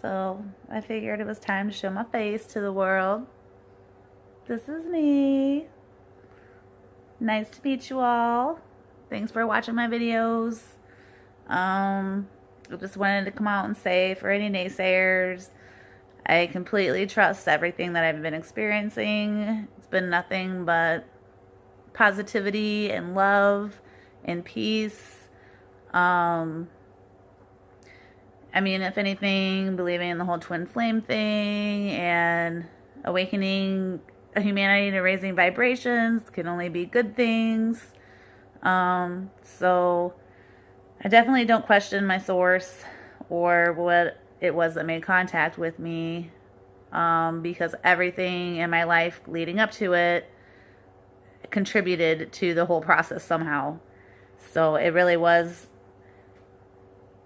So I figured it was time to show my face to the world. This is me. Nice to meet you all. Thanks for watching my videos. I just wanted to come out and say, for any naysayers, I completely trust everything that I've been experiencing. It's been nothing but positivity and love and peace. I mean, if anything, believing in the whole twin flame thing and awakening humanity to raising vibrations can only be good things. So I definitely don't question my source or what it was that made contact with me, because everything in my life leading up to it contributed to the whole process somehow. So it really was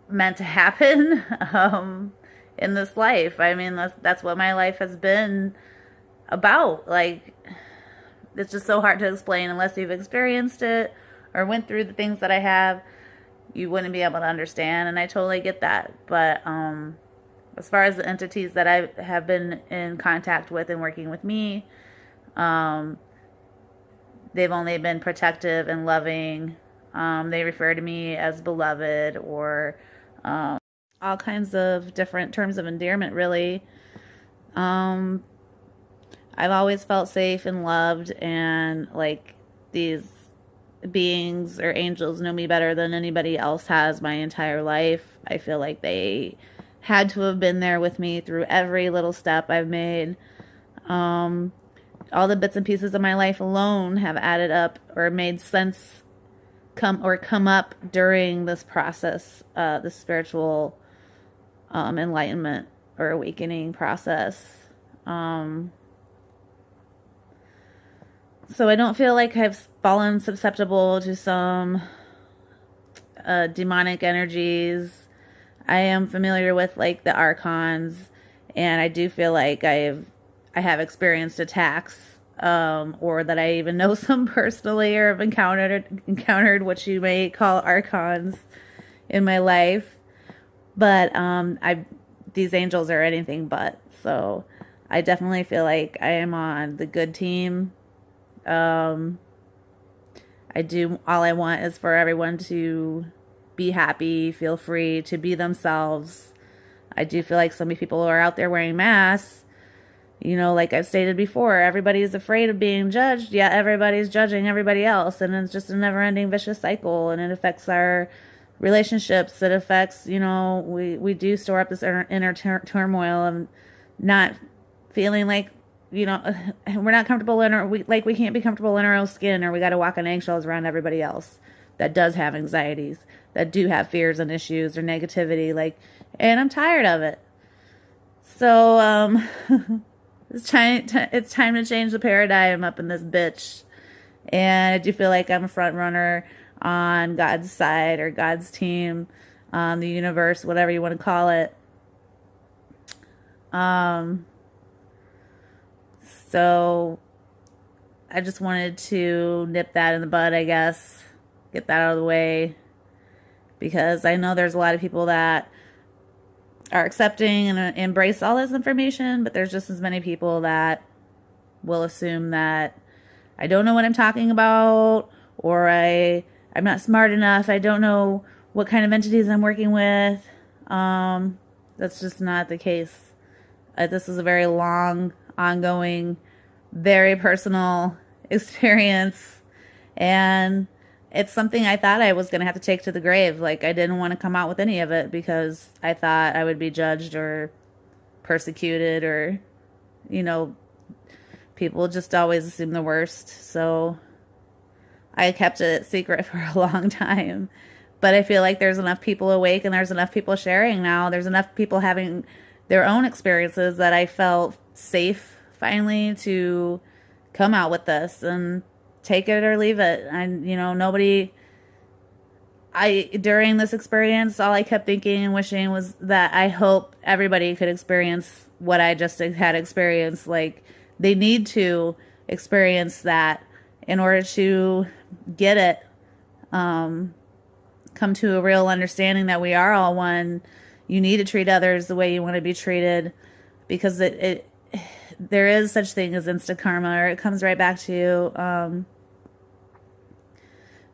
meant to happen in this life. I mean, that's what my life has been about. Like, it's just so hard to explain unless you've experienced it or went through the things that I have. You wouldn't be able to understand, and I totally get that. But as far as the entities that I have been in contact with and working with me, they've only been protective and loving. They refer to me as beloved, or all kinds of different terms of endearment, really. I've always felt safe and loved, and like these beings or angels know me better than anybody else has my entire life. I feel like they had to have been there with me through every little step I've made. All the bits and pieces of my life alone have added up or made sense come up during this process, the spiritual enlightenment or awakening process. So I don't feel like I've fallen susceptible to some demonic energies. I am familiar with like the archons, and I do feel like I have experienced attacks, or that I even know some personally, or have encountered what you may call archons in my life. But these angels are anything but. So I definitely feel like I am on the good team. All I want is for everyone to be happy, feel free to be themselves. I do feel like so many people are out there wearing masks. You know, like I've stated before, everybody's afraid of being judged, yet everybody's judging everybody else. And it's just a never-ending vicious cycle, and it affects our relationships. It affects, we do store up this inner turmoil of not feeling like, we're not comfortable we can't be comfortable in our own skin, or we got to walk on eggshells around everybody else that does have anxieties, that do have fears and issues or negativity, and I'm tired of it. So, it's time to change the paradigm up in this bitch. And I do feel like I'm a front runner on God's side, or God's team, the universe, whatever you want to call it. So I just wanted to nip that in the bud, I guess. Get that out of the way. Because I know there's a lot of people that are accepting and embrace all this information, but there's just as many people that will assume that I don't know what I'm talking about, or I'm not smart enough, I don't know what kind of entities I'm working with. That's just not the case. This is a very long, ongoing, very personal experience, and it's something I thought I was going to have to take to the grave. Like, I didn't want to come out with any of it because I thought I would be judged or persecuted, or, people just always assume the worst. So I kept it secret for a long time. But I feel like there's enough people awake, and there's enough people sharing now. There's enough people having their own experiences that I felt safe finally to come out with this and take it or leave it. And, during this experience, all I kept thinking and wishing was that I hope everybody could experience what I just had experienced. Like, they need to experience that in order to get it, come to a real understanding that we are all one, You need to treat others the way you want to be treated, because there is such thing as instant karma, or it comes right back to you.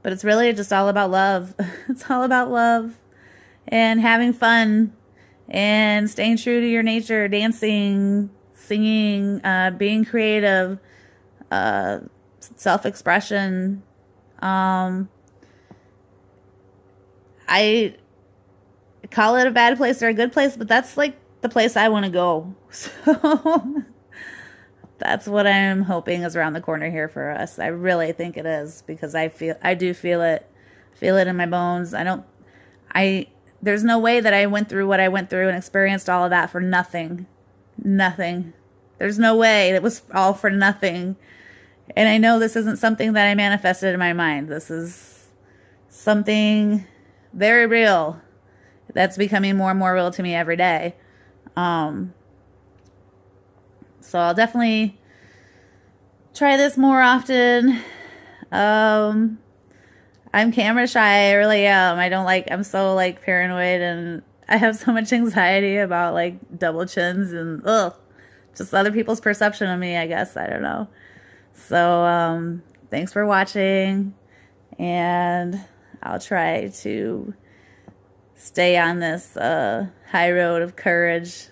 But it's really just all about love. It's all about love and having fun and staying true to your nature, dancing, singing, being creative, self-expression. I call it a bad place or a good place, but that's like the place I want to go. So that's what I'm hoping is around the corner here for us. I really think it is, because I do feel it in my bones. There's no way that I went through what I went through and experienced all of that for nothing. Nothing. There's no way it was all for nothing. And I know this isn't something that I manifested in my mind. This is something very real that's becoming more and more real to me every day. So I'll definitely try this more often. I'm camera shy. I really am. I'm so like paranoid, and I have so much anxiety about like double chins and just other people's perception of me, I guess. I don't know. So, thanks for watching, and I'll try to stay on this high road of courage.